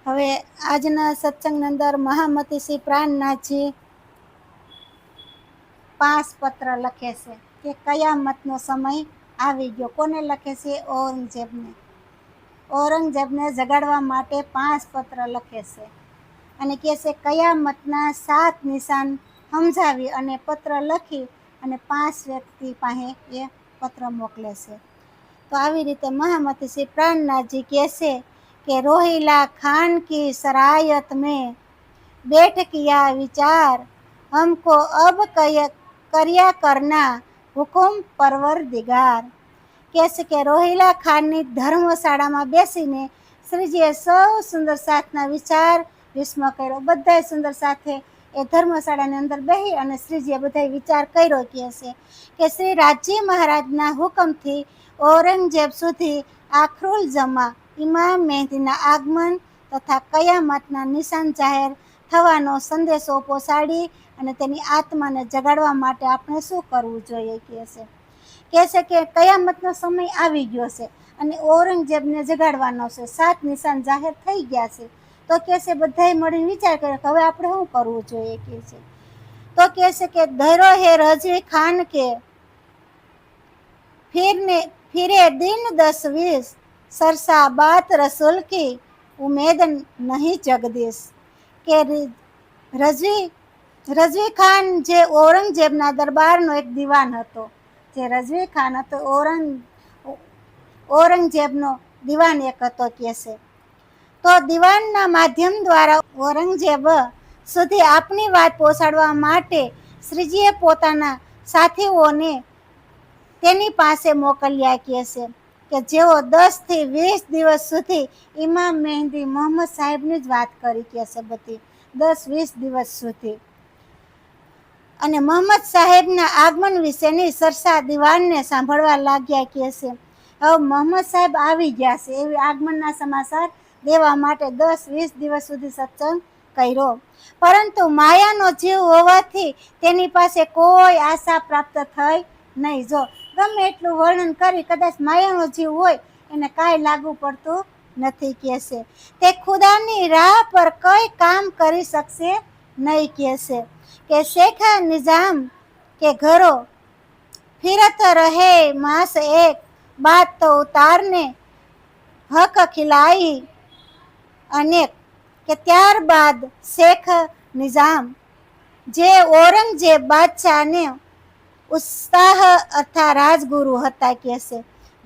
હવે આજના સત્સંગની અંદર મહામતી શ્રી પ્રાણનાથજી 5 પત્ર લખે છે કે કયામતનો સમય આવી ગયો. કોને લખે છે? ઔરંગઝેબને જગાડવા માટે 5 પત્ર લખે છે અને કહે છે કયામતના 7 નિશાન સમજાવી અને પત્ર લખી અને 5 વ્યક્તિ પાસે એ પત્ર મોકલે છે. તો આવી રીતે મહામતી શ્રી પ્રાણનાથજી કહે છે કે રોહિલા ખાન કી સરાયત में बैठ किया विचार हमको अब કર્યા કરના હુકુમ પરવરદિગાર. કહે છે કે રોહિલા ખાનની ધર્મશાળામાં બેસીને શ્રીજીએ સૌ સુંદર સાથના વિચાર વિસ્મય કર્યો. બધા સુંદર સાથે એ ધર્મશાળાની અંદર બેસી અને શ્રીજીએ બધા વિચાર કર્યો. કહે છે કે શ્રી રાજજી મહારાજના હુકમથી ઔરંગઝેબ સુધી આખરુલ જમા ઇમામ મહેદીના આગમન તથા કયામતના નિશાન જાહેર થવાનો સંદેશો પહોંચાડી અને તેની આત્માને જગાડવા માટે આપણે શું કરવું જોઈએ? કહે છે કે કયામતનો સમય આવી ગયો છે અને ઔરંગઝેબને જગાડવાનો છે. 7 નિશાન જાહેર થઈ ગયા છે. તો કહે છે બધાએ મળીને વિચાર કર્યો કે હવે આપણે શું કરવું જોઈએ? કહે છે તો કહે છે કે ધૈરો હે રઝવી ખાન કે फिरे दिन 10-20 सरसा बात रसूल की उम्मीद नहीं जगदीश. કે રઝવી ખાન જે ઔરંગઝેબના દરબારનો એક દિવાન હતો. જે રઝવી ખાન હતો ઔરંગઝેબનો દિવાન એક હતો. કહે છે તો દિવાનના માધ્યમ દ્વારા ઔરંગઝેબ સુધી આપની વાત પહોંચાડવા માટે શ્રીજીએ પોતાના સાથીઓને તેની પાસે મોકલ્યા. કહે છે કે જેઓ 10 થી 20 દિવસ સુધી ઇમામ મહેદી મોહમ્મદ સાહેબની જ વાત કરી. કહે છે બધી 10-20 દિવસ સુધી અને મોહમ્મદ સાહેબના આગમન વિશેની ચર્ચા દિવાનને સાંભળવા લાગ્યા. કહે છે હવે મોહમ્મદ સાહેબ આવી ગયા છે એવી આગમનના સમાચાર દેવા માટે 10-20 દિવસ સુધી સત્સંગ કર્યો. પરંતુ માયાનો જીવ હોવાથી તેની પાસે કોઈ આશા પ્રાપ્ત થઈ નહીં. જો ગમે એટલું વર્ણન કરી કદાચ માયાનો જીવ હોય એને કાંઈ લાગુ પડતું નથી. કહે છે તે ખુદાની રાહ પર કઈ કામ કરી શકશે નહીં. કહે છે કે શેખા નિઝામ કે ઘરો ફિરત રહે માસ એક બાત તો ઉતારને હક ખિલાઈ અનેક. કે ત્યારબાદ શેખ નિઝામ જે ઔરંગઝેબ બાદશાહને ઉત્સાહ અર્થાત રાજગુરુ હતા. કહે છે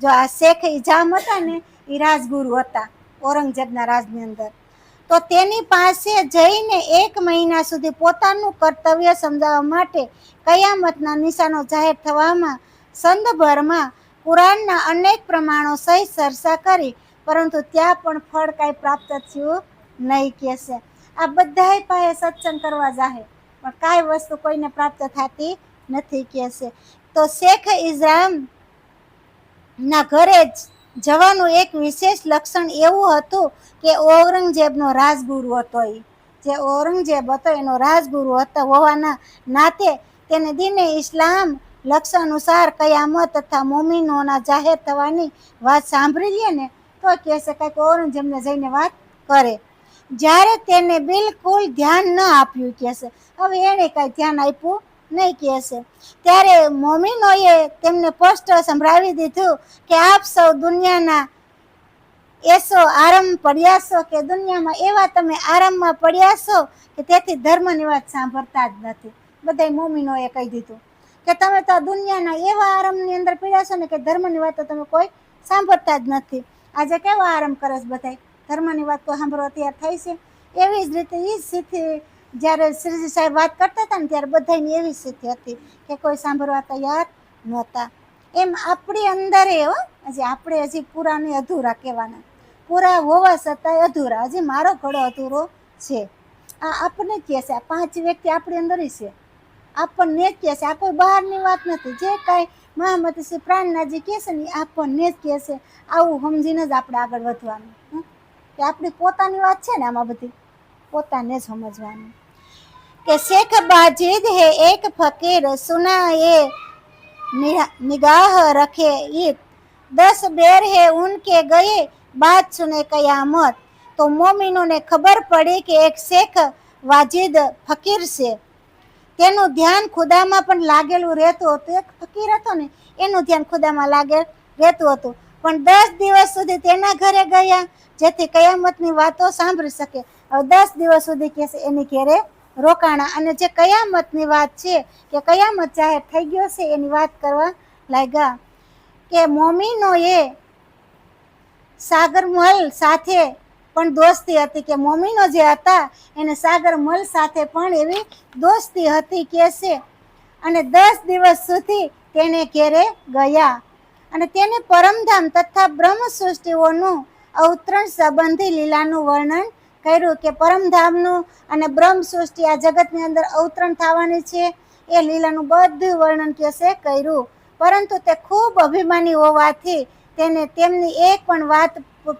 જો આ શેખ ઇજામ હતા ને એ રાજગુરુ હતા ઔરંગઝેબના રાજની અંદર. તો તેની પાસે જઈને 1 મહિના સુધી પોતાનું કર્તવ્ય સમજાવવા માટે કયામતના નિશાનો જાહેર થવામાં સંદભરમાં કુરાનના અનેક પ્રમાણો સહિત ચર્ચા કરી પરંતુ ત્યાં પણ ફળ કાંઈ પ્રાપ્ત થયું નહીં. કહે છે આ બધા પાસે સત્સંગ કરવા જાહે પણ કાંઈ વસ્તુ કોઈને પ્રાપ્ત થતી નથી. કહે છે તો શેખ ઇઝામ ના ઘરે જવાનું એક વિશેષ લક્ષણ એવું હતું કે ઔરંગઝેબનો રાજગુરુ હતો. જે ઔરંગઝેબ હતો એનો રાજગુરુ હતો હોવાના નાતે તેને દીને ઇસ્લામ લક્ષ્ય અનુસાર કયામત તથા મોમિનોના જાહેર થવાની વાત સાંભળી લે ને તો કહે છે કંઈક ઔરંગઝેબને જઈને વાત કરે. જ્યારે તેને બિલકુલ ધ્યાન ન આપ્યું. કહે છે હવે એને કાંઈ ધ્યાન આપ્યું નહીં. કહે છે ત્યારે મોમિનોએ તેમને સ્પષ્ટ સંભળાવી દીધું કે આપ સૌ દુનિયાના એસો આરામ પડ્યા છો કે દુનિયામાં એવા તમે આરામમાં પડ્યા છો કે તેથી ધર્મની વાત સાંભળતા જ નથી. બધા મોમિનોએ કહી દીધું કે તમે તો દુનિયાના એવા આરામની અંદર પડ્યા છો ને કે ધર્મની વાત તો તમે કોઈ સાંભળતા જ નથી. આજે કેવા આરામ કરે છે બધા, ધર્મની વાત કોઈ સાંભળવા તૈયાર થાય છે? એવી જ રીતે એ સ્થિતિ જ્યારે શ્રીજી સાહેબ વાત કરતા હતા ને ત્યારે બધાની એવી સ્થિતિ હતી કે કોઈ સાંભળવા તૈયાર નહોતા. એમ આપણી અંદર હજી આપણે હજી પૂરા નહીં અધૂરા કહેવાના, પૂરા હોવા છતાંય અધૂરા. હજી મારો ઘડો અધૂરો છે. આ આપણને જ કહે છે, આ 5 વ્યક્તિ આપણી અંદર છે, આપણને જ કહે છે. આ કોઈ બહારની વાત નથી. જે કાંઈ મહામતી શ્રી પ્રાણનાથજી કહે છે ને આપણને જ કહે છે. આવું સમજીને જ આપણે આગળ વધવાનું કે આપણી પોતાની વાત છે ને આમાં બધી પોતાને જ સમજવાનું. કે શેખ બાજીદ હે એક ફકીર સુના એ निगाह रखे ईद 10 बेर है उनके गए बात सुने कयामत તો મોમીનોને ખબર પડી કે એક શેખ વાજિદ ફકીર છે. તેનું ધ્યાન ખુદામાં પણ લાગેલું રહેતું હતું. એક ફકીર હતો ને, એનું ધ્યાન ખુદામાં રહેતું હતું. પણ 10 દિવસ સુધી તેના ઘરે ગયા જેથી કયામતની વાતો સાંભળી શકે. હવે 10 દિવસ સુધી કે છે એની ઘરે રોકાણા, અને જે કયામતની વાત છે કે કયામત જાહેર થઈ ગયો છે એની વાત કરવા લાગ્યા. કે મોમીનોએ સાગરમલ સાથે પણ દોસ્તી હતી, કે મોમીનો જે હતા એને સાગરમલ સાથે પણ એવી દોસ્તી હતી કે છે. અને 10 દિવસ સુધી તેને ઘેરે ગયા અને તેને પરમધામ તથા બ્રહ્મ સૃષ્ટિઓનું અવતરણ સંબંધી લીલાનું વર્ણન કર્યું. કે પરમધામનું અને બ્રહ્મ સૃષ્ટિ આ જગતની અંદર અવતરણ થવાની છે એ લીલાનું બધું વર્ણન કે છે કર્યું. પરંતુ તે ખૂબ અભિમાની હોવાથી તેને તેમની એક પણ વાત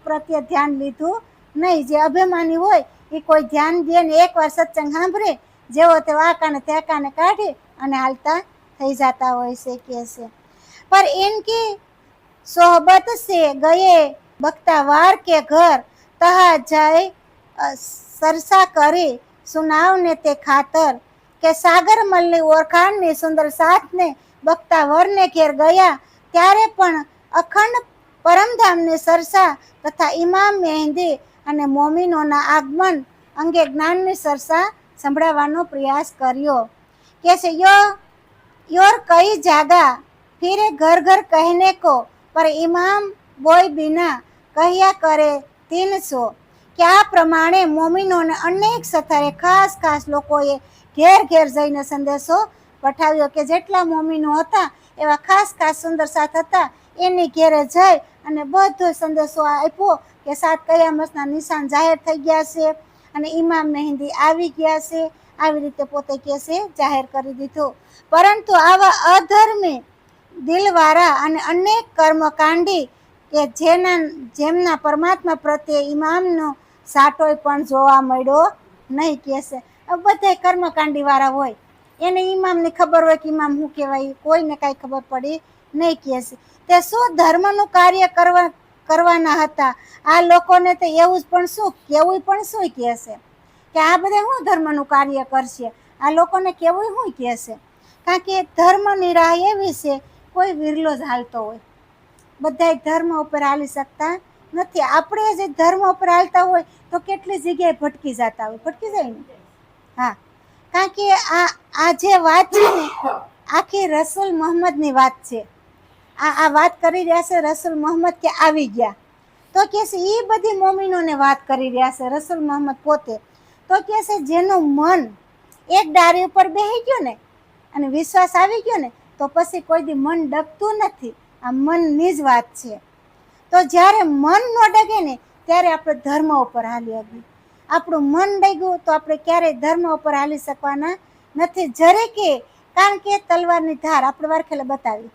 પ્રત્યે ધ્યાન લીધું નહીં. જે અભિમાની હોય એ કોઈ ધ્યાન દે ને એકવાર સત્સંગ સાંભળે જેવો તે વાકાને ત્યાકાને કાઢી અને હાલતા થઈ જતા હોય છે કે છે. पर इनकी सोहबत से गए बख्तावार के घर तहा जाए सरसा કરી સુનાવને તે ખાતર. કે સાગરમલની ઓળખાણની સુંદર સાથને બખ્તાવરને ઘેર ગયા ત્યારે પણ અખંડ પરમધામની સરસા તથા ઇમામ મહેંદી અને મોમીનોના આગમન અંગે જ્ઞાનની સરસા સંભળાવવાનો પ્રયાસ કર્યો. કે છે યોર કઈ જાગા फिरे घर घर कहने को पर इमाम बोय बिना કહ્યા કરે 300. કે આ પ્રમાણે મોમીનોને અનેક સ્થળે ખાસ લોકોએ ઘેર જઈને સંદેશો પઠાવ્યો. કે જેટલા મોમીનો હતા એવા ખાસ સુંદર સાથ હતા એની ઘેરે જઈ અને બધો સંદેશો આપ્યો કે 7 કયામતના નિશાન જાહેર થઈ ગયા છે અને ઇમામ મહેંદી આવી ગયા છે. આવી રીતે પોતે કે છે જાહેર કરી દીધું. પરંતુ આવા અધર્મી દિલવાળા અને અનેક કર્મકાંડી કે જેમના પરમાત્મા પ્રત્યે ઇમામનો સાટોય પણ જોવા મળ્યો નહીં કે છે. બધા કર્મકાંડી વાળા હોય એને ઇમામની ખબર હોય કે ઇમામ શું કહેવાય, કોઈને કાંઈ ખબર પડી નહીં કે છે. તે શું ધર્મનું કાર્ય કરવાના હતા. આ લોકોને તો એવું પણ શું કેવું પણ શું કહે છે કે આ બધા શું ધર્મનું કાર્ય કરશે, આ લોકોને કેવું શું કહે છે. કારણ કે ધર્મની રાહ એવી છે કોઈ વિરલો જ હાલતો હોય, બધા ધર્મ ઉપર હાલી શકતા નથી. આપણે જે ધર્મ ઉપર હાલતા હોય તો કેટલી જગ્યાએ ભટકી જતા હોય, ભટકી જાય ને. હા, કારણ કે આ જે વાત છે ને આખી રસૂલ મોહમ્મદની વાત છે. આ વાત કરી રહ્યા છે રસૂલ મોહમ્મદ કે આવી ગયા તો કે છે એ બધી મોમીનોને વાત કરી રહ્યા છે રસૂલ મોહમ્મદ પોતે. તો કે છે જેનું મન એક ડારી ઉપર બેસી ગયું ને અને વિશ્વાસ આવી ગયો ને તો પછી કોઈ દી મન ડગતું નથી. આ મનની જ વાત છે. તો જ્યારે મન ન ડગે ને ત્યારે આપણે ધર્મ ઉપર હાલી શકીએ. આપણું મન ડગ્યું તો આપણે ક્યારેય ધર્મ ઉપર હાલી શકવાના નથી જરે કે. કારણ કે તલવારની ધાર આપણે વારખેલે બતાવી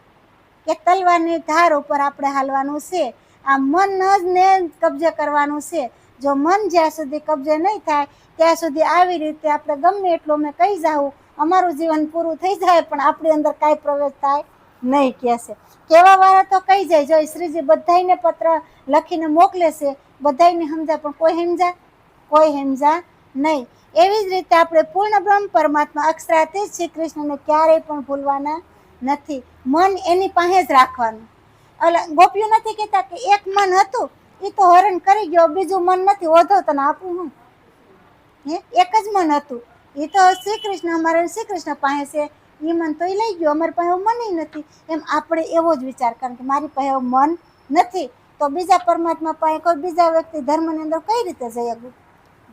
કે તલવારની ધાર ઉપર આપણે હાલવાનું છે. આ મન જ ને કબજે કરવાનું છે. જો મન જ્યાં સુધી કબજે નહીં થાય ત્યાં સુધી આવી રીતે આપણે ગમે એટલું અમે કહી જાઉં અમારું જીવન પૂરું થઈ જાય પણ આપણી અંદર કાંઈ પ્રવેશ થાય નહીં કે છે. કહેવા વાળા તો કહી જાય. જો શ્રીજી બધાને પત્ર લખીને મોકલે છે, બધાને સમજાય પણ કોઈ સમજા નહીં. એવી જ રીતે આપણે પૂર્ણ બ્રહ્મ પરમાત્મા અક્ષરાથી શ્રી કૃષ્ણને ક્યારેય પણ ભૂલવાના નથી. મન એની પાસે જ રાખવાનું. એટલે ગોપીઓ નથી કહેતા કે એક મન હતું એ તો હરણ કરી ગયો, બીજું મન નથી ઓધો તને આપું હું. એક જ મન હતું એ તો શ્રી કૃષ્ણ અમારે શ્રી કૃષ્ણ પાસે છે, એ મન તો એ લઈ ગયો, અમારી પાસે મન નથી. એમ આપણે એવો જ વિચાર કારણ કે મારી પાસે મન નથી તો બીજા પરમાત્મા પાસે કોઈ બીજા વ્યક્તિ ધર્મની અંદર કઈ રીતે જઈ શકું,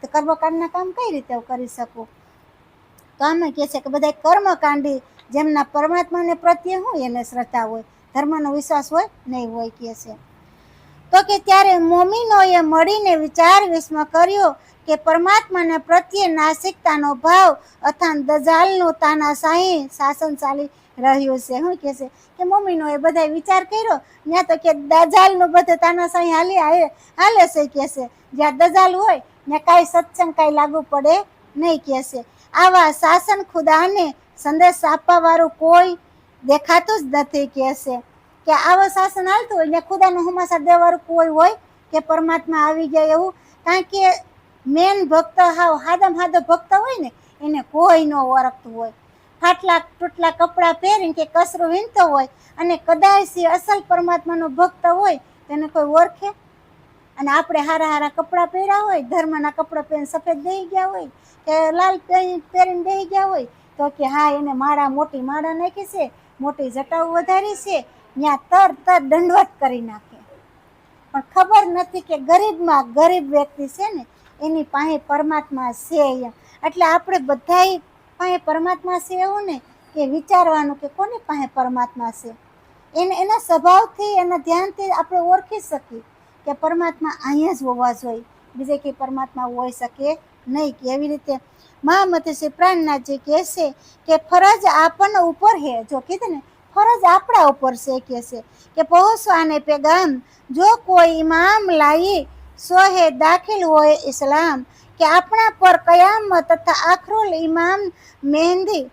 તો કર્મકાંડના કામ કઈ રીતે કરી શકું. તો આમાં કહે છે કે બધા કર્મકાંડી જેમના પરમાત્માને પ્રત્યે હોય એને શ્રદ્ધા હોય, ધર્મનો વિશ્વાસ હોય નહીં હોય કે છે. તો કે ત્યારે મોમીનોએ મળીને વિચાર વિસ્મય કર્યો કે પરમાત્માના પ્રત્યે નાસિકતાનો ભાવ અથાન દજાલનું તાનાશાહી શાસન ચાલી રહ્યું છે. શું કહે છે કે મોમીનોએ બધા વિચાર કર્યો ત્યાં તો કે દજાલનું બધું તાનાશાહી હાલે છે કે છે. જ્યાં દજાલ હોય ત્યાં કાંઈ સત્સંગ કાંઈ લાગુ પડે નહીં કે છે. આવા શાસન ખુદાને સંદેશ આપવા વાળું કોઈ દેખાતું જ નથી કે છે. કે આવા શાસન હાલતું હોય ને ખુદાનો સમાચાર દેવાળું કોઈ હોય કે પરમાત્મા આવી ગયા એવું. કારણ કે મેન ભક્ત હાદમ હાદો ભક્ત હોય ને એને કોઈ ન ઓળખતું હોય. ફાટલા તૂટલા કપડાં પહેરીને કે કસરો વીણતો હોય અને કદાચ અસલ પરમાત્માનો ભક્ત હોય તેને કોઈ ઓળખે? અને આપણે હારા હારા કપડાં પહેર્યા હોય, ધર્મના કપડાં પહેરીને સફેદ બેહી ગયા હોય કે લાલ પહેરીને બેહી ગયા હોય તો કે હા એને માળા મોટી માળા નાખી છે, મોટી જટાઓ વધારી છે, ત્યાં તર દંડવત કરી નાખે. પણ ખબર નથી કે ગરીબમાં ગરીબ વ્યક્તિ છે ને એની પાસે પરમાત્મા છે. એટલે આપણે બધા પાસે પરમાત્મા છે એવું ને કે વિચારવાનું કે કોની પાસે પરમાત્મા છે. એના સ્વભાવથી એના ધ્યાનથી આપણે ઓળખી શકીએ કે પરમાત્મા અહીંયા જ હોવા જોઈએ, બીજે કે પરમાત્મા હોઈ શકે નહીં. કે એવી રીતે મહામતી શ્રી પ્રાણનાથજી કહે છે કે ફરજ આપણને ઉપર હે. જો કીધું ને ફરજ આપણા ઉપર છે કે પહોંચવાને પેગામ જો કોઈ ઇમામ લાઈ સોહે દાખિલ હોય ઇસ્લામ, કે આપણા પર કયામત તથા આખરુલ ઇમામ મહેંદી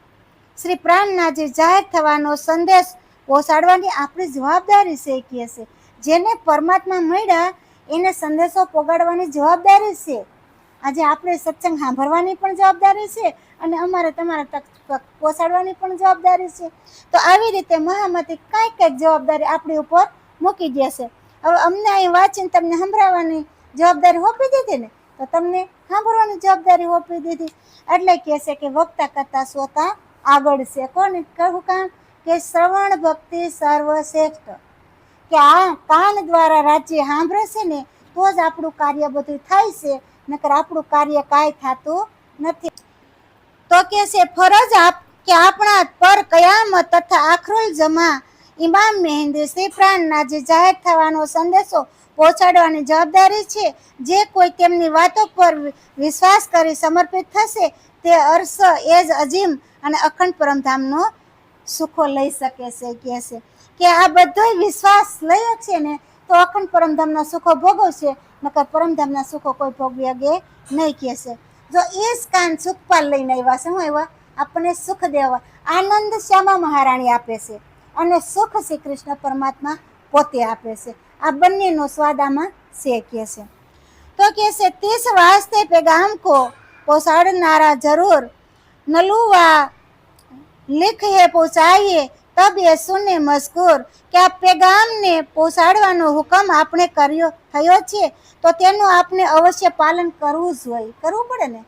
શ્રી પ્રાણનાથજી જાહેર થવાનો સંદેશ પહોંચાડવાની આપણી જવાબદારી છે. કે છે જેને પરમાત્મા મળ્યા એને સંદેશો પહોંચાડવાની જવાબદારી છે. આજે આપણે સત્સંગ સાંભળવાની પણ જવાબદારી છે અને અમારે તમારા તક પહોંચાડવાની પણ જવાબદારી છે. તો આવી રીતે મહામતી કંઈક જવાબદારી આપણી ઉપર મૂકી દે છે. હવે અમને અહીં વાંચીને તમને સંભળાવવાની જવાબદારી સોંપી દીધી ને, તો તમને સાંભળવાની જવાબદારી સોંપી દીધી. એટલે કહે છે કે વક્તા કરતા શ્રોતા આગળ છે. કોને કહું? કામ કે શ્રવણ ભક્તિ સર્વશ્રેષ્ઠ. કે આ કાન દ્વારા રાજ્ય સાંભળે છે ને તો જ આપણું કાર્ય બધું થાય છે, નકર આપણું કાર્ય કાંઈ થતું નથી. તો કે છે ફરજ કે આપણા પર કયામત તથા આખરુલ જમા ઇમામ મહેંદી શ્રી પ્રાણનાથજી જાહેર થવાનો સંદેશો પહોંચાડવાની જવાબદારી છે. જે કોઈ તેમની વાતો પર વિશ્વાસ કરી સમર્પિત થશે તે અર્શ એજ અજીમ અને અખંડ પરમધામનો સુખો લઈ શકે છે. કે છે કે આ બધો વિશ્વાસ લઈ છે ને તો અખંડ પરમધામના સુખો ભોગવશે, નકર પરમધામના સુખો કોઈ ભોગવી શકે નહીં. કે છે જો એ જ કાન સુખપાલ લઈને આવ્યા છે, હું આવ્યા આપણને સુખ દેવા, આનંદ શ્યામા મહારાણી આપે છે અને સુખ શ્રી કૃષ્ણ પરમાત્મા પોતે આપે છે. આ બંનેનો સ્વાદ આમાં છે. કે છે તો કે છે તીસ વાસ્તે પેગામ કો પહોંચાડનારા જરૂર નલુવા लिख है पहुँचाइए तब ये सुने मजकूर. કે આ પેગામને પહોંચાડવાનો હુકમ આપણે થયો છે તો તેનું આપણે અવશ્ય પાલન કરવું જોઈએ, કરવું પડે ને.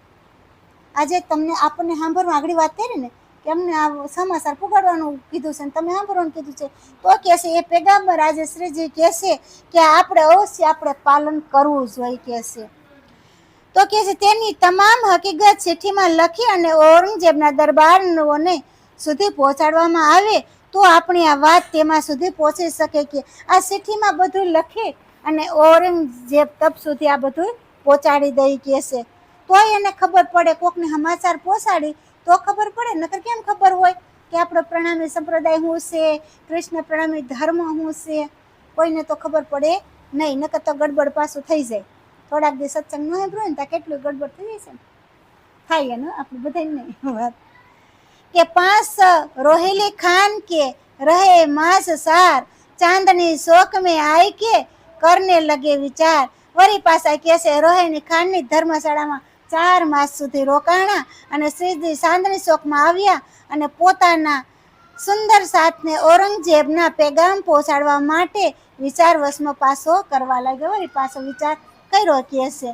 આજે તમને આપણને સાંભળવા આગળ વાત કરી ને કે અમને આ સમાચાર પુગાડવાનું કીધું છે ને તમે સાંભળવાનું કીધું છે, તો કે છે એ પેગામ્બર આજે શ્રીજી કહે છે કે આપણે અવશ્ય આપણે પાલન કરવું જોઈએ. કે છે તો કે છે તેની તમામ હકીકત ચિઠ્ઠીમાં લખી અને ઔરંગઝેબના દરબારોને સુધી પહોંચાડવામાં આવે તો આપણી આ વાત તેમાં સુધી પહોંચી શકે. કે આ ચિઠ્ઠીમાં બધું લખી અને ઔરંગઝેબ તપ સુધી આ બધું પહોંચાડી દઈ. કે છે તોય એને ખબર પડે, કોકને સમાચાર પહોંચાડી તો ખબર પડે, નકર કેમ ખબર હોય કે આપણો પ્રણામી સંપ્રદાય શું છે, કૃષ્ણ પ્રણામી ધર્મ શું છે, કોઈને તો ખબર પડે નહીં. નકર તો ગડબડ પાછું થઈ જાય. થોડાક દિવસ સત્સંગ ન સાંભળ્યો ને ત્યાં કેટલું ગડબડ થઈ જાય છે, થાય એનું આપણે બધાને નહીં વાત. કે 5 રોહિલી ખાન કે રહે માસ સાર, ચાંદની શોક में आई के करने लगे विचार. વળી પાછા કે છે રોહિણી ખાનની ધર્મશાળામાં 4 માસ સુધી રોકાણા અને શ્રીજી ચાંદની શોકમાં આવ્યા અને પોતાના સુંદર સાથને ઔરંગઝેબના પેગામ પહોંચાડવા માટે વિચાર વશમાં પાછો કરવા લાગ્યો. વળી પાછો વિચાર કર્યો. કે છે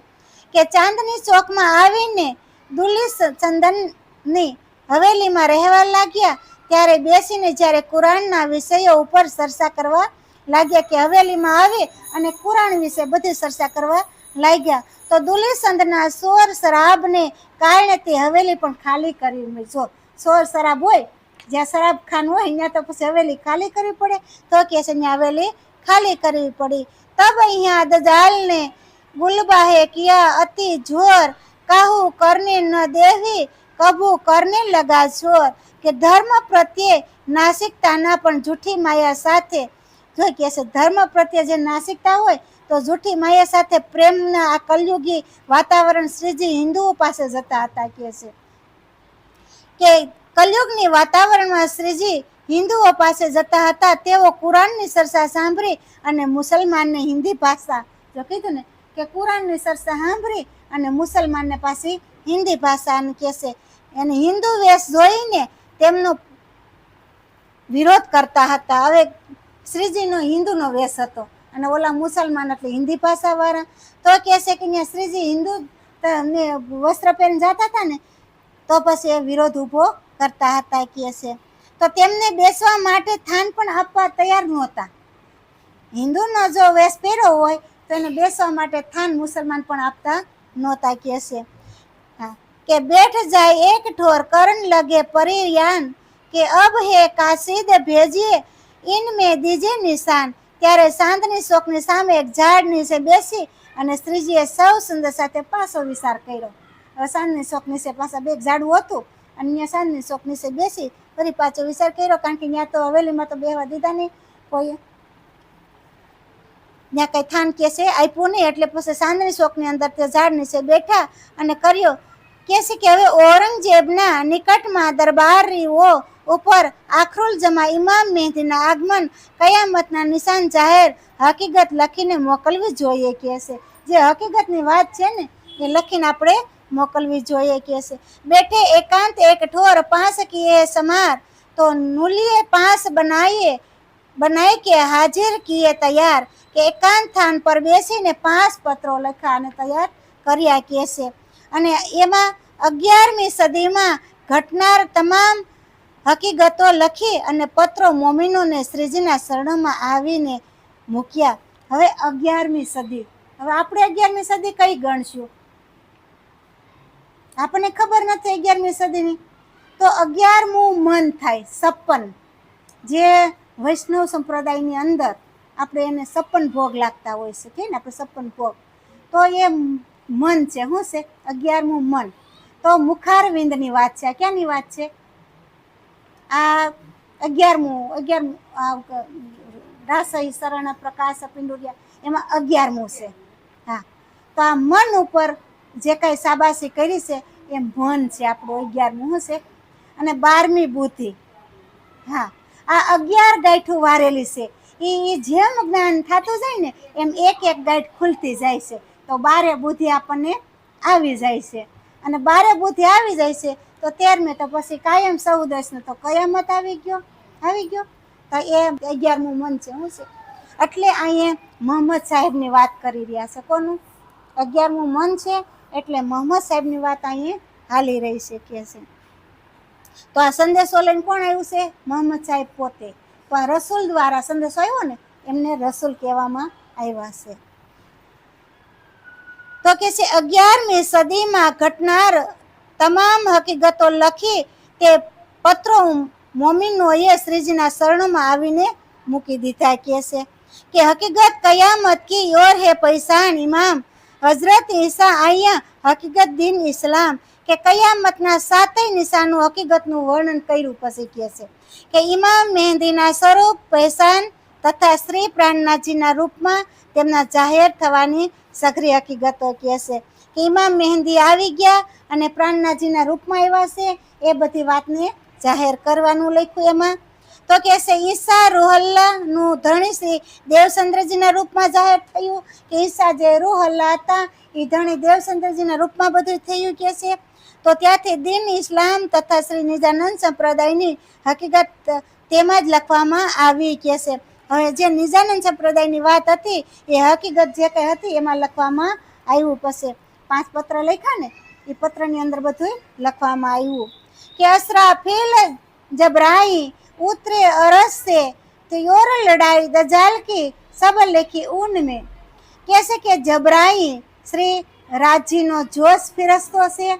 કે ચાંદની ચોકમાં આવીને દુલી ચંદનની હવેલીમાં રહેવા લાગ્યા. ત્યારે બેસીને જ્યારે કુરાનના વિષયો ઉપર ચર્ચા કરવા લાગ્યા, કે હવેલીમાં આવી અને કુરાન વિશે બધી ચર્ચા કરવા લાગ્યા તો દુલીચંદના શોર શરાબને કારણે તે હવેલી પણ ખાલી કરી. જો શોર શરાબ હોય, જ્યાં શરાબ ખાન હોય ત્યાં તો પછી હવેલી ખાલી કરવી પડે. તો કે છે ત્યાં હવેલી ખાલી કરવી પડી. તબ અહીંયા દજાલને ગુલબાહે કિયા અતિ જોર, કાહુ કરને ન દેવી કબૂ કરને લગા ચોર. કે ધર્મ પ્રત્યે નાસિકતાના પણ જૂઠી માયા સાથે, જો કે છે ધર્મ પ્રત્યે જે નાસિકતા હોય તો જૂઠી માયા સાથે પ્રેમના આ કલયુગી વાતાવરણ શ્રીજી હિન્દુઓ પાસે જતા હતા. કે છે કે કલયુગની વાતાવરણમાં શ્રીજી હિન્દુઓ પાસે જતા હતા. તેઓ કુરાનની ચર્ચા સાંભળી અને મુસલમાનને હિન્દી ભાષા, જો કીધું ને કે કુરાનની ચર્ચા સાંભળી અને મુસલમાનને પાછી હિન્દી ભાષાની કહેશે. અને હિન્દુ વેશ જોઈને તેમનો વિરોધ કરતા હતા. હવે શ્રીજીનો હિન્દુનો વેશ હતો અને ઓલા મુસલમાન એટલે હિન્દી ભાષાવાળા. તો કહેશે કે ત્યાં શ્રીજી હિન્દુ વસ્ત્ર પહેરીને જતા હતા ને, તો પછી એ વિરોધ ઊભો કરતા હતા કહેશે. તો તેમને બેસવા માટે થાન પણ આપવા તૈયાર નહોતા. હિન્દુનો જો વેશ પહેર્યો હોય તો એને બેસવા માટે થાન મુસલમાન પણ આપતા નહોતા કહેશે. કે બેઠ જાય એક ઠોર કરણ લગે પરિયાન, કે અબ હે કાશીદ ભેજીએ ઇનમે દીજે નિશાન. ત્યારે ચાંદની ચોકની સામે એક ઝાડ નીચે બેસી અને શ્રીજીએ સૌ સુંદર સાથે પાછો વિચાર કર્યો. હવે ચાંદની ચોક નીચે પાછા બે ઝાડવું હતું અને ત્યાં ચાંદની ચોક નીચે બેસી ફરી પાછો વિચાર કર્યો, કારણ કે ત્યાં તો હવેલીમાં તો બેહવા દીધા નહીં કોઈ, ત્યાં કઈ થાન કેસે આપ્યું નહીં. એટલે પછી ચાંદની ચોકની અંદર તે ઝાડ નીચે બેઠા અને કર્યો કહેશે કે હવે ઔરંગઝેબના નિકટમાં દરબારીઓ ઉપર આખરુલ જમા ઇમામ મહેદીના આગમન કયામતના નિશાન જાહેર હકીકત લખીને મોકલવી જોઈએ કહેશે. જે હકીકતની વાત છે ને એ લખીને આપણે મોકલવી જોઈએ કહેશે. બેઠે એકાંત એક ઠોર પાંચ કીએ સમાર, તો નુલીએ પાંચ બનાય કે હાજર કીએ તૈયાર. કે એકાંત થાન પર બેસીને 5 પત્રો લખ્યા અને તૈયાર કર્યા કહેશે. અને એમાં 11મી સદીમાં ઘટનાર તમામ હકીકતો લખી અને પત્રો મોમીનોને શ્રીજીના શરણમાં આવીને મૂક્યા. હવે 11મી સદી, હવે આપણે 11મી સદી કઈ ગણશું? આપણને ખબર નથી 11મી સદીની. તો 11મું મન થાય 56, જે વૈષ્ણવ સંપ્રદાયની અંદર આપણે એને 56 ભોગ લાગતા હોય છે કે ને, આપણે 56 ભોગ. તો એ મન છે. શું છે? 11મું મન. તો મુખારવિંદની વાત છે. આ ક્યાંની વાત છે? આ 11મું રાસઈ શરણ પ્રકાશ પિંડુરિયા, એમાં 11મું છે. હા, તો આ મન ઉપર જે કાંઈ શાબાશી કરી છે એ મન છે આપણું 11મું. શું છે? અને 12મી બુદ્ધિ. હા, આ 11 ગાંઠું વારેલી છે. એ જેમ જ્ઞાન થતું જાય ને એમ એક એક ગાંઠ ખુલતી જાય છે. તો 12 બુદ્ધિ આપણને આવી જાય છે. અને 12 બુદ્ધિ આવી જાય છે તો 13મે તો પછી કાયમ 14 તો કયામત આવી ગયો. તો એ 11મું મન છે. શું છે? એટલે અહીંયા મોહમ્મદ સાહેબની વાત કરી રહ્યા છે. કોનું? 11મું મન છે. એટલે મોહમ્મદ સાહેબની વાત અહીંયા હાલી રહી છે કે છે. તો આ સંદેશો લઈને કોણ આવ્યું છે? મોહમ્મદ સાહેબ પોતે. તો આ રસૂલ દ્વારા સંદેશો આવ્યો ને, એમને રસૂલ કહેવામાં આવ્યા છે. તો કે છે 11મી સદીમાં ઘટનાર તમામ હકીકતો લખી તે પત્રો મોમીનોએ શ્રીજીના શરણમાં આવીને મૂકી દીધા કે છે. કે હકીકત કયામત કી ઓર હે પૈસાન ઇમામ હઝરત ઈસા આયા હકીકત દિન ઇસ્લામ. કે કયામતના 7 નિશાનો હકીકતનું વર્ણન કર્યું પછી કહે છે કે ઇમામ મહેંદીના સ્વરૂપ પહેચાન તથા શ્રી પ્રાણનાથજીના રૂપમાં તેમના જાહેર થવાની સઘરી હકીકતો કહે છે. કે ઇમામ મહેંદી આવી ગયા અને પ્રાણનાથજીના રૂપમાં આવ્યા છે, એ બધી વાતને જાહેર કરવાનું લખ્યું એમાં. તો કહે છે ઈસા રૂહલ્લાહનું ધણી શ્રી દેવચંદ્રજીના રૂપમાં જાહેર થયું. કે ઈસા જે રૂહલ્લાહ હતા એ ધણી દેવચંદ્રજીના રૂપમાં બધું થયું કહે છે. તો ત્યાંથી દિન ઇસ્લામ તથા શ્રી નિજાનંદ સંપ્રદાયની હકીકત તેમાં જ લખવામાં આવી કહે છે. હવે જે નિજાનંદ સંપ્રદાયની વાત હતી એ હકીકત જે કંઈ હતી એમાં લખવામાં આવ્યું. પછી 5 પત્ર લખ્યા ને, એ પત્રની અંદર બધું લખવામાં આવ્યું. કે અસરાફીલ જબરાઈ ઉતરે અરસ સે ત્યોર લડાઈ દજાલ કી સબ લખી ઉનમે. કહેશે કે જબરાઈ શ્રી રાજજીનો જોશ ફિરસ્તો છે.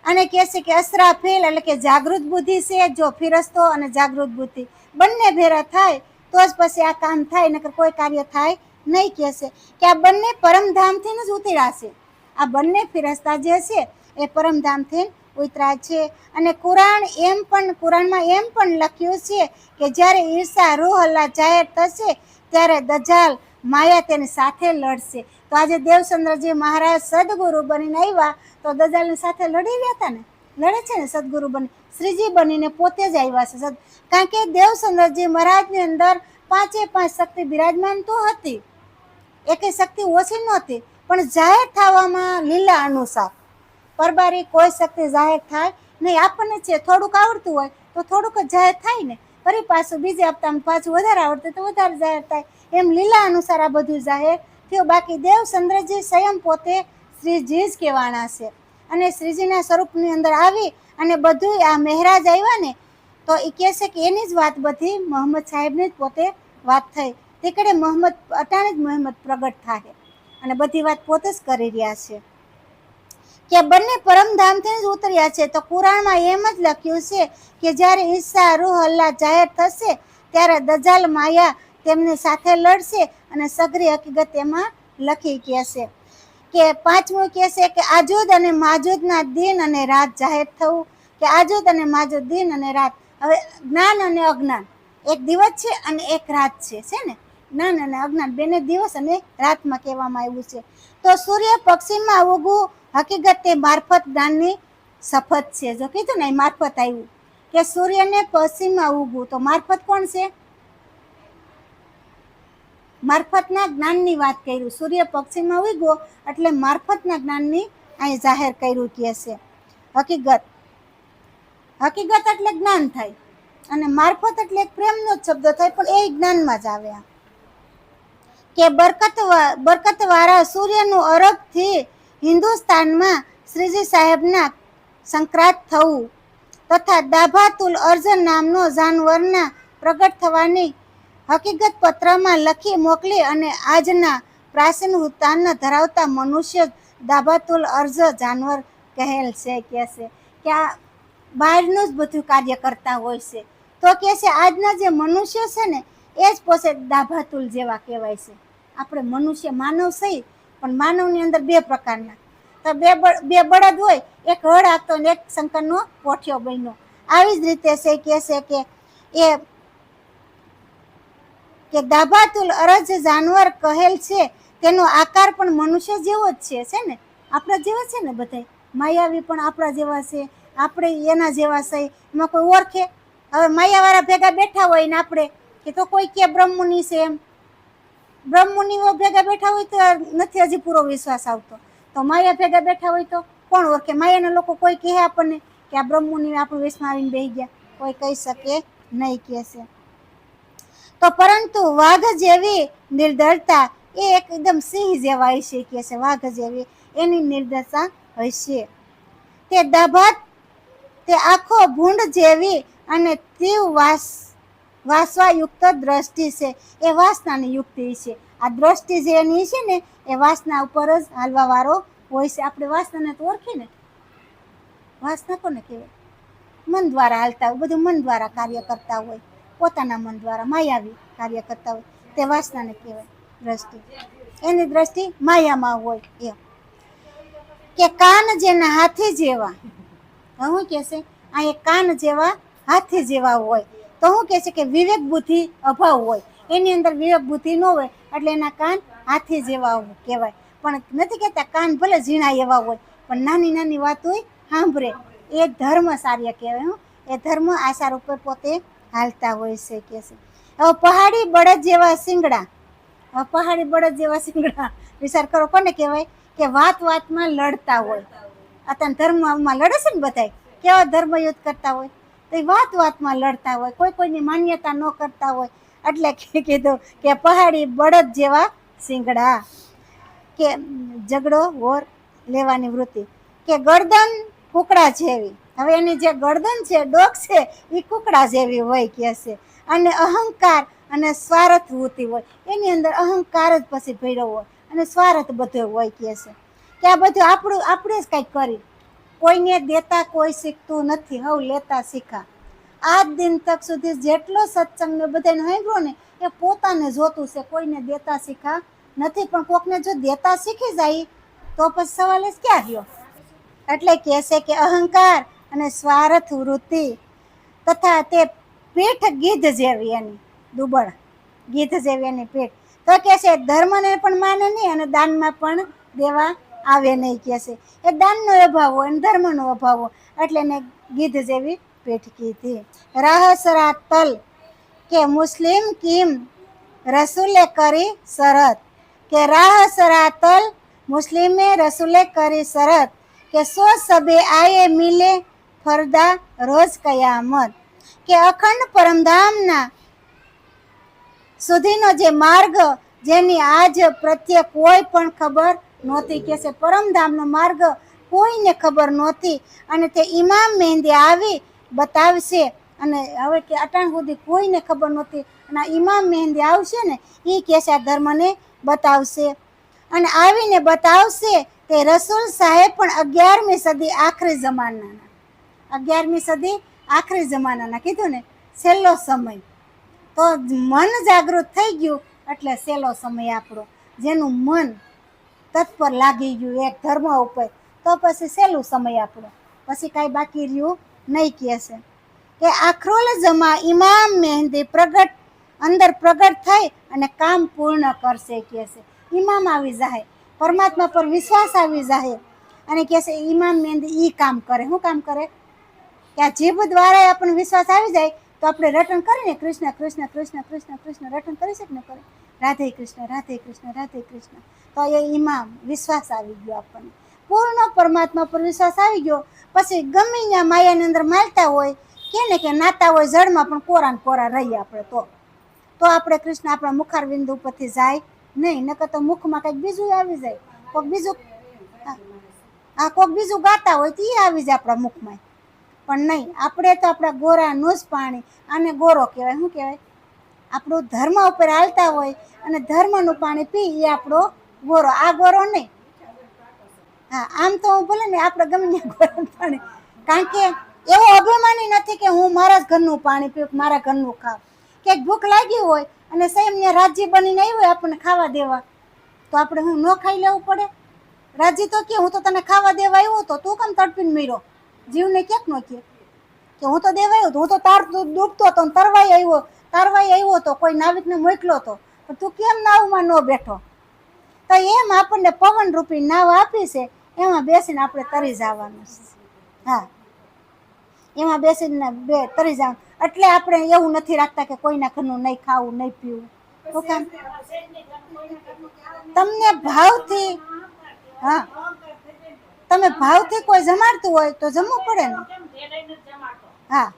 અને કહેશે કે અસરાફીલ એટલે કે જાગૃત બુદ્ધિ છે. જો ફિરસ્તો અને જાગૃત બુદ્ધિ બંને ભેરા થાય તો જ પછી આ કામ થાય, નકર કોઈ કાર્ય થાય નહીં. કહેશે કે આ બંને પરમધામથી જ ઉતર્યા. આ બંને ફિરસ્તા જે છે એ પરમધામથી ઉતર્યા છે. અને કુરાનમાં એમ પણ લખ્યું છે કે જ્યારે ઈસા રૂહ અલ્લાહ જાહેર થશે ત્યારે દજાલ માયા તેની સાથે લડશે. તો આજે દેવચંદ્રજી મહારાજ સદગુરુ બનીને આવ્યા તો દજાલની સાથે લડી રહ્યા હતા ને, લડે છે ને સદગુરુ બની, શ્રીજી બનીને પોતે જ આવ્યા છે. કારણ કે દેવચંદ્રજી મહારાજની અંદર 5 શક્તિ બિરાજમાન તો હતી, એકે શક્તિ ઓછી નહોતી, પણ જાહેર થવામાં લીલા અનુસાર પરબારી કોઈ શક્તિ જાહેર થાય નહીં. આપણને છે થોડુંક આવડતું હોય તો થોડુંક જ જાહેર થાય ને, ફરી પાછું બીજે હપ્તામાં પાછું વધારે આવડતું તો વધારે જાહેર થાય, એમ લીલા અનુસાર આ બધું જાહેર થયું. બાકી દેવચંદ્રજી સ્વયં પોતે શ્રીજી જ કહેવાના છે, અને શ્રીજીના સ્વરૂપની અંદર આવી અને બધું આ મહેરાજ આવ્યા ને તો એ કહે છે કે એની જ વાત બધી મોહમ્મદ સાહેબની જ પોતે વાત થઈ. તે કડે મોહમ્મદ અટાણે જ મોહમ્મદ પ્રગટ થાય અને બધી વાત પોતે જ કરી રહ્યા છે કે બંને પરમધામથી જ ઉતર્યા છે. તો કુરાનમાં એમ જ લખ્યું છે કે જ્યારે ઈસા રૂહ અલ્લાહ જાહેર થશે ત્યારે દજાલ માયા તેમની સાથે લડશે અને સગરી હકીકત એમાં લખી કહેશે. કે પાંચમું કહેશે કે આજુદ અને માજુદના દિન અને રાત જાહેર થવું, કે આજુદ અને માજુદ દિન અને રાત. હવે જ્ઞાન અને અજ્ઞાન એક દિવસ છે અને એક રાત છે ને, જ્ઞાન અને અજ્ઞાન બેને દિવસ અને રાતમાં કહેવામાં આવ્યું છે. તો સૂર્ય પશ્ચિમમાં ઉગવું હકીકત તે મારફત જ્ઞાનની શપથ છે. જો કીધું ને એ મારફત આવ્યું કે સૂર્યને પશ્ચિમમાં ઉગવું, તો મારફત કોણ છે? મારફતના જ્ઞાનની વાત કર્યું. સૂર્ય પશ્ચિમમાં ઉગ્યો એટલે મારફતના જ્ઞાનની અહીં જાહેર કર્યું કે છે. હકીકત એટલે જ્ઞાન થાય અને મારફત એટલે એક પ્રેમનો જ શબ્દ થાય, પણ એ જ્ઞાનમાં જ આવે. કે બરકત વાળા સૂર્યનું અરબથી હિન્દુસ્તાનમાં શ્રીજી સાહેબના સંક્રાંત થવું તથા દાભાતુલ અર્જ નામનો જાનવરના પ્રગટ થવાની હકીકત પત્રમાં લખી મોકલી અને આજના પ્રાચીન ઉત્તાન ધરાવતા મનુષ્ય દાભાતુલ અર્જ જાનવર કહેલ છે. કે છે કે આ બહારનું જ બધું કાર્ય કરતા હોય છે. તો કે છે આજના જે મનુષ્ય છે ને એ જ પોતે દાભાતુલ જેવા કહેવાય છે. આપણે મનુષ્ય માનવ સહી, પણ માનવની અંદર બે પ્રકારના, તો બે બળદ હોય, એક હળ આપતો ને એક શંકરનો પોઠિયો બન્યો. આવી જ રીતે છે કે કે દાભાતુલ અરજ જાનવર કહેલ છે. તેનો આકાર પણ મનુષ્ય જેવો જ છે ને, આપણા જેવા છે ને બધા. માયાવી પણ આપણા જેવા છે, આપણે એના જેવા છે, એમાં કોઈ ઓળખે? હવે માયાવાળા ભેગા બેઠા હોય ને આપણે કે તો કોઈ કે બ્રહ્મુનિ છે, એમ બ્રહ્મુનિઓ ભેગા બેઠા હોય તો નથી હજી પૂરો વિશ્વાસ આવતો. તો માયા ભેગા બેઠા હોય તો કોણ ઓળખે? માયાના લોકો કોઈ કહે આપણને કે આ બ્રહ્મુનિ આપણું વેશમાં આવીને બેસી ગયા? કોઈ કહી શકે નહીં કે છે. તો પરંતુ વાઘ જેવી નિર્દળતા એ એકદમ સિંહ જેવા હશે કે છે. વાઘ જેવી એની નિર્દળતા હશે. તે દાભાત તે આખો ભૂંડ જેવી અને તીવ્ર વાસવાયુક્ત દ્રષ્ટિ છે. એ વાસનાની યુક્તિ છે. આ દ્રષ્ટિ જે એની છે ને એ વાસના ઉપર જ હાલવા વાળો હોય છે. આપણે વાસનાને તો ઓળખી ને, વાસના કોને કહેવાય? મન દ્વારા હાલતા હોય, બધું મન દ્વારા કાર્ય કરતા હોય, પોતાના મન દ્વારા માયાવી કાર્ય કરતા હોય, તે વાસનાને કહેવાય દ્રષ્ટિ. એની દ્રષ્ટિ માયામાં હોય. એમ કે કાન જેના હાથી જેવા, હું કે છે આ કાન જેવા હાથી જેવા હોય. તો હું કે છે કે વિવેક બુદ્ધિ અભાવ હોય, એની અંદર વિવેક બુદ્ધિ ન હોય એટલે એના કાન હાથી જેવા કહેવાય. પણ નથી કહેતા કાન ભલે ઝીણા એવા હોય, પણ નાની નાની વાત હોય સાંભળે, એ ધર્મ સાર્ય કહેવાય. એ ધર્મ આસાર ઉપર પોતે હાલતા હોય છે કે છે. હવે પહાડી બળદ જેવા શિંગડા, હવે પહાડી બળદ જેવા શિંગડા વિચાર કરો કોને કહેવાય? કે વાતમાં લડતા હોય. અત્યારે ધર્મમાં લડે છે ને બધા, કેવા ધર્મ યુદ્ધ કરતા હોય, તો એ વાતમાં લડતા હોય, કોઈની માન્યતા ન કરતા હોય. એટલે કીધું કે પહાડી બળદ જેવા શિંગડા, કે ઝઘડો વોર લેવાની વૃત્તિ. કે ગરદન કુકડા જેવી, હવે એની જે ગરદન છે, ડોક છે, એ કુકડા જેવી હોય કે છે. અને અહંકાર અને સ્વાર્થ વૃત્તિ હોય, એની અંદર અહંકાર જ પછી ભર્યો હોય અને સ્વાર્થ બધો હોય કે છે. કે આ બધું આપણે જ કંઈક કરી, કોઈને દેતા કોઈ શીખતું નથી, હવે લેતા શીખા. આજ દિન તક સુધી જેટલો સત્સંગ ને બધાને સાંભળ્યો ને એ પોતાને જોતું છે, કોઈને દેતા શીખા નથી. પણ કોકને જો દેતા શીખી જાય તો પછી સવાલ જ ક્યાં રહ્યો? એટલે કહે છે કે અહંકાર અને સ્વાર્થ વૃત્તિ તથા તે પીઠ ગીધ જેવી એની દુબળ, ગીધ જેવી એની પીઠ. તો કે છે ધર્મને પણ માને નહીં અને દાનમાં પણ દેવા આવે નહીં કે છે. એ દાનનો અભાવ હોય અને ધર્મનો અભાવ હોય એટલે એને ગીધ જેવી પીઠ કીધી. રહસરા તલ કે મુસ્લિમ કિમ રસૂલે કરી શરત, કે રાહ સરાતલ મુસ્લિમે રસૂલે કરી શરત કે સો સબે આયે મિલે ફરદા રોજ કયામત, કે અખંડ પરમધામના સુધીનો જે માર્ગ જેની આજ પ્રત્યે કોઈ પણ ખબર નહોતી, કે છે પરમધામનો માર્ગ કોઈને ખબર નહોતી અને તે ઇમામ મહેંદી આવી બતાવશે. અને હવે કે અટાણ સુધી કોઈને ખબર નહોતી અને ઇમામ મહેંદી આવશે ને એ કે છે આ ધર્મને બતાવશે અને આવીને બતાવશે. તે રસૂલ સાહેબ પણ 11મી સદી આખરી જમાનાના, 11મી સદી આખરી જમાનાના કીધું ને, છેલ્લો સમય. તો મન જાગૃત થઈ ગયું એટલે છેલ્લો સમય આપણો, જેનું મન તત્પર લાગી ગયું એક ધર્મ ઉપર, તો પછી છેલ્લું સમય આપણો, પછી કાંઈ બાકી રહ્યું નહીં. કહે છે કે આખરુલ જમા ઇમામ મહેંદી પ્રગટ અંદર પ્રગટ થઈ અને કામ પૂર્ણ કરશે. કહે છે ઇમામ આવી જાય, પરમાત્મા પર વિશ્વાસ આવી જાય અને કહે છે ઇમામ મહેંદી ઈ કામ કરે. શું કામ કરે? કે આ જીભ દ્વારા આપણને વિશ્વાસ આવી જાય તો આપણે રટન કરીને કૃષ્ણ કૃષ્ણ કૃષ્ણ કૃષ્ણ કૃષ્ણ રટન કરી શકીએ ને, કરે રાધે કૃષ્ણ રાધે કૃષ્ણ રાધે કૃષ્ણ. તો એ ઇમામ વિશ્વાસ આવી ગયો આપણને, પૂર્ણ પરમાત્મા પર વિશ્વાસ આવી ગયો. પછી ગમે ત્યાં માયાની અંદર માલતા હોય કે નાતા હોય જળમાં પણ કોરા ને કોરા રહીએ આપણે, તો આપણે કૃષ્ણ આપણા મુખારબિંદુ ઉપરથી જાય નહીં, નકર તો મુખમાં કંઈક બીજું આવી જાય, કોઈક બીજું કોઈક બીજું ગાતા હોય તો એ આવી જાય આપણા મુખમાં. પણ નહીં, આપણે તો આપણા ગોરાનું જ પાણી, આને ગોરો કહેવાય. શું કહેવાય? આપણું ધર્મ ઉપર હાલતા હોય અને ધર્મનું પાણી પી એ આપણો ગોરો, આ ગોરો નહીં. હા, આમ તો ભલે ને આપણે ગમે ગોરાનું પાણી, કારણ કે એવો અભિમાની નથી કે હું મારા જ ઘરનું પાણી પીવું, મારા ઘરનું ખાવ. ક્યાંક ભૂખ લાગી હોય અને સ્વયં રાજ્ય બનીને આવ્યું હોય આપણને ખાવા દેવા, તો આપણે હું ન ખાઈ લેવું પડે? રાજ્ય તો કે હું તો તને ખાવા દેવા આવ્યો તો તું કેમ તડપીને મર્યો? જીવને ક્યાંક નો કે હું તો દેવા આવ્યો, હું તો તાર ડૂબતો હતો, તારવાઈ આવ્યો તો કોઈ નાવિકને મોકલો તો, પણ તું કેમ નાવમાં ન બેઠો? તો એમ આપણને પવન રૂપી નાવ આપી છે, એમાં બેસીને આપણે તરી જવાનું. હા, એમાં બેસીને તરી જવાનું. એટલે આપણે એવું નથી રાખતા કે કોઈના ઘરનું નહીં ખાવું નહીં પીવું. તમને ભાવથી, હા, તમે ભાવથી કોઈ જમાડતું હોય તો જમવું પડે ને. હા,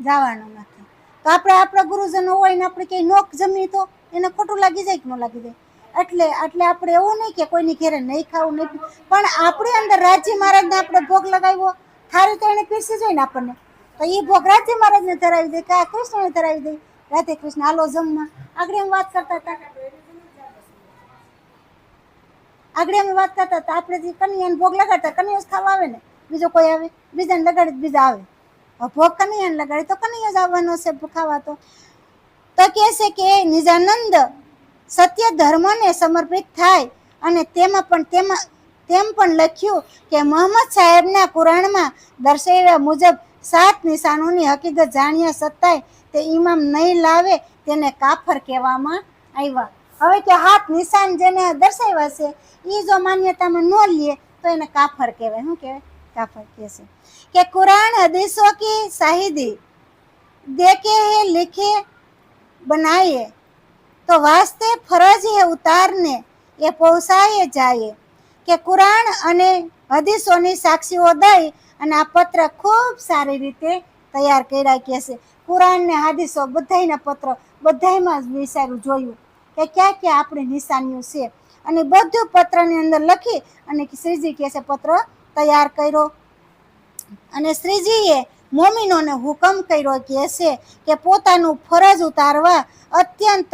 જવાનું નથી. તો આપણે આપણા ગુરુજનો હોય ને આપણે ક્યાંય નોક જમી તો એને ખોટું લાગી જાય કે ન લાગી જાય? એટલે આપણે એવું નહીં કે કોઈની ઘેરે નહીં ખાવું નહીં, પણ આપણી અંદર રાજ્ય મહારાજને આપણે ભોગ લગાવ્યો, થાળી તો એને પીરસી જોઈએ ને આપણને, તો એ ભોગ રાજ્ય મહારાજને ધરાવી દે કે આ કૃષ્ણને ધરાવી દે. રાધે કૃષ્ણ, હાલો જમવા. આગળ એમ વાત કરતા હતા આપણે જે કન્યાને ભોગ લગાડતા, કન્યા જ ખાવા આવે ને, બીજો કોઈ આવે? બીજાને લગાડી બીજા આવે. ભોગ કન્યાને લગાડી તો કન્યા જ આવવાનો છે ખાવા. તો કહે છે કે નિજાનંદ સત્ય ધર્મને સમર્પિત થાય અને તેમ પણ લખ્યું કે મોહમ્મદ સાહેબના કુરાનમાં દર્શાવ્યા મુજબ 7 નિશાનોની હકીકત જાણ્યા છતાંય તે ઇમામ નહીં લાવે તેને કાફર કહેવામાં આવ્યા. હવે કે 7 નિશાન જેને દર્શાવ્યા છે એ જો માન્યતામાં ન લે તો એને કાફર કહેવાય. શું કહેવાય? કાફર કહે છે કે कुरान हदीसों की शाहिदी देखे है लिखे बनाए तो वास्ते फरज है उतारने ये पहुंचाए जाए. કે કુરાન અને હદીસોની સાક્ષીઓ દઈ અને આ પત્ર ખૂબ સારી રીતે તૈયાર કર્યા. કે છે કુરાન ને હદીસો બધાયના પત્ર બધાયમાં વિચાર્યું જોયું કે ક્યાં ક્યાં આપણી નિશાનીઓ છે અને બધું પત્રની અંદર લખી અને શ્રીજી કહે છે પત્ર તૈયાર કર્યો. અને શ્રીજીએ મોમીનોને હુકમ કર્યો કે છે કે પોતાનું ફરજ ઉતારવા અત્યંત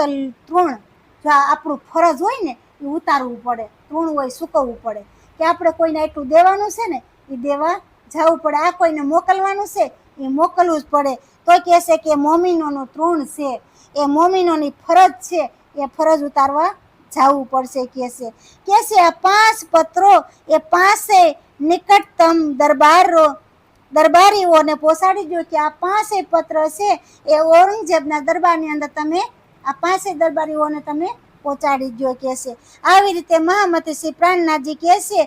તૃણ, જો આપણું ફરજ હોય ને એ ઉતારવું પડે, તૃણ હોય સૂકવવું પડે, કે આપણે કોઈને એટલું દેવાનું છે ને એ દેવા જવું પડે, આ કોઈને મોકલવાનું છે એ મોકલવું જ પડે. તો કહે છે કે મોમીનોનું તૃણ છે, એ મોમીનોની ફરજ છે, એ ફરજ ઉતારવા જવું પડશે. કે છે આ 5 પત્રો એ 5 નિકટતમ દરબારીઓને પહોંચાડી દો કે આ 5 પત્ર છે એ ઔરંગઝેબના દરબારની અંદર તમે આ 5 દરબારીઓને તમે પહોંચાડી દો. કે છે આવી રીતે મહામતી શ્રી પ્રાણનાથજી કહે છે